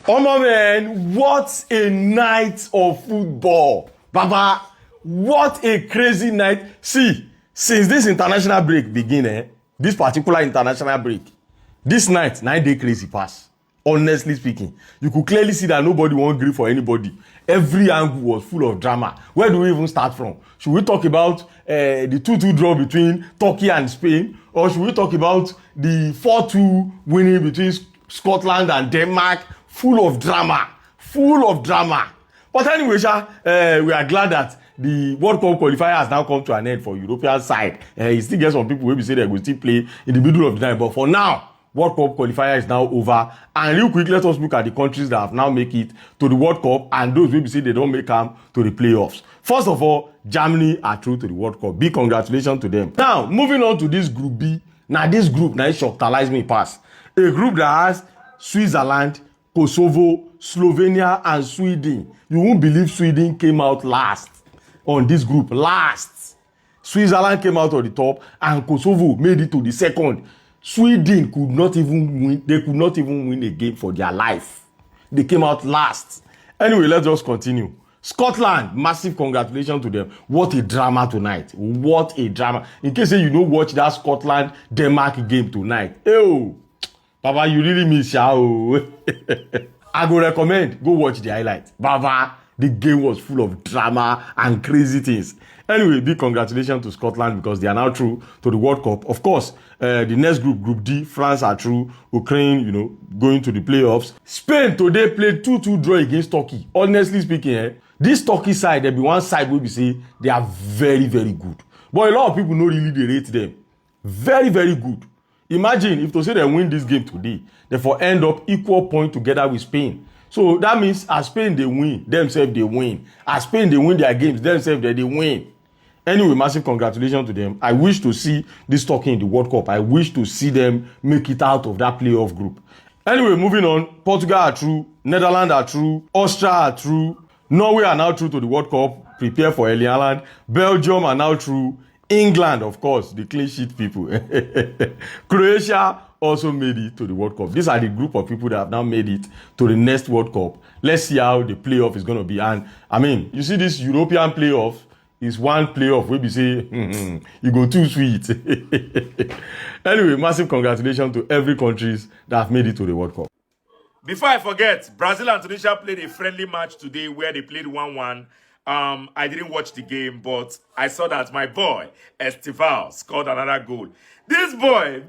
Omo man, what a night of football. Baba, what a crazy night. See, since this international break begin, this particular international break, this night, 9 day crazy pass. Honestly speaking, you could clearly see that nobody won't gree for anybody. Every angle was full of drama. Where do we even start from? Should we talk about the 2-2 draw between Turkey and Spain? Or should we talk about the 4-2 winning between Scotland and Denmark? Full of drama. Full of drama. But anyway, we are glad that the World Cup qualifier has now come to an end for European side. You still get some people who will say they will still play in the middle of the night. But for now, World Cup qualifier is now over. And real quick, let us look at the countries that have now make it to the World Cup and those who say they don't make them to the playoffs. First of all, Germany are through to the World Cup. Big congratulations to them. Now, moving on to this Group B. Now, this group, now it shocked me past. A group that has Switzerland, Kosovo, Slovenia, and Sweden. You won't believe Sweden came out last on this group. Last. Switzerland came out on the top and Kosovo made it to the second. Sweden could not even win. They could not even win a game for their life. They came out last. Anyway, let's just continue. Scotland, massive congratulations to them. What a drama tonight. What a drama. In case you don't watch that Scotland-Denmark game tonight. Ew. Baba, you really miss Yao. I go recommend, go watch the highlights. Baba, the game was full of drama and crazy things. Anyway, big congratulations to Scotland because they are now through to the World Cup. Of course, the next group, Group D, France are through. Ukraine, going to the playoffs. Spain today played 2-2 draw against Turkey. Honestly speaking, this Turkey side, there be one side where we say they are very, very good. But a lot of people don't really rate them. Very, very good. Imagine if to say they win this game today, therefore end up equal point together with Spain. So that means as Spain they win, themselves they win. As Spain they win their games, themselves they win. Anyway, massive congratulations to them. I wish to see this Turkey in the World Cup. I wish to see them make it out of that playoff group. Anyway, moving on. Portugal are through. Netherlands are through. Austria are through. Norway are now through to the World Cup. Prepare for Erling Haaland. Belgium are now through. England, of course, the clean sheet people. Croatia also made it to the World Cup. These are the group of people that have now made it to the next World Cup. Let's see how the playoff is going to be. And, I mean, you see this European playoff is one playoff where we say, you go too sweet. Anyway, massive congratulations to every countries that have made it to the World Cup. Before I forget, Brazil and Tunisia played a friendly match today where they played 1-1. I didn't watch the game, but I saw that my boy, Estival, scored another goal. This boy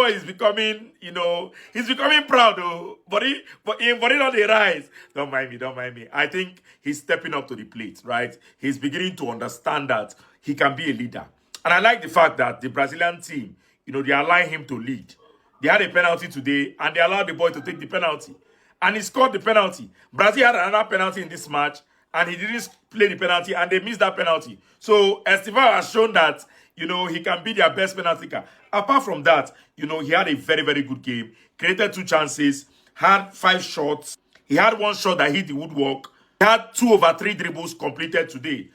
is becoming, he's becoming proud, though. But he on the rise. Don't mind me. I think he's stepping up to the plate, right? He's beginning to understand that he can be a leader. And I like the fact that the Brazilian team, they allow him to lead. They had a penalty today, and they allowed the boy to take the penalty. And he scored the penalty. Brazil had another penalty in this match, and he didn't play the penalty, and they missed that penalty. So Estival has shown that, he can be their best penalty kicker. Apart from that, he had a very, very good game. Created 2 chances, had 5 shots. He had 1 shot that hit the woodwork. He had 2 over 3 dribbles completed today.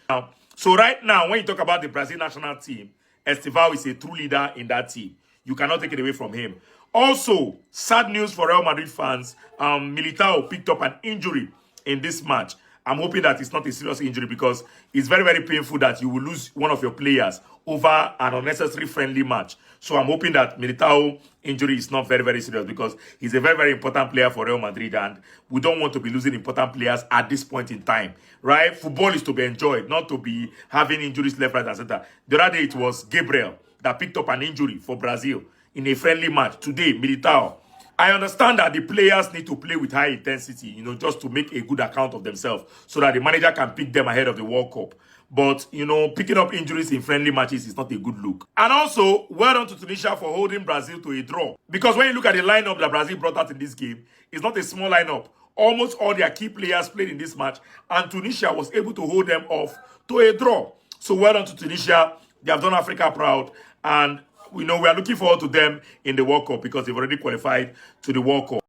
So right now, when you talk about the Brazil national team, Estival is a true leader in that team. You cannot take it away from him. Also, sad news for Real Madrid fans. Militao picked up an injury in this match. I'm hoping that it's not a serious injury because it's very, very painful that you will lose one of your players over an unnecessary friendly match. So I'm hoping that Militao injury is not very, very serious because he's a very, very important player for Real Madrid and we don't want to be losing important players at this point in time, right? Football is to be enjoyed, not to be having injuries left, right, and center. The other day it was Gabriel that picked up an injury for Brazil in a friendly match. Today, Militao. I understand that the players need to play with high intensity, just to make a good account of themselves so that the manager can pick them ahead of the World Cup. But, picking up injuries in friendly matches is not a good look. And also, well done to Tunisia for holding Brazil to a draw. Because when you look at the lineup that Brazil brought out in this game, it's not a small lineup. Almost all their key players played in this match, and Tunisia was able to hold them off to a draw. So well done to Tunisia. They have done Africa proud, and we are looking forward to them in the World Cup because they've already qualified to the World Cup.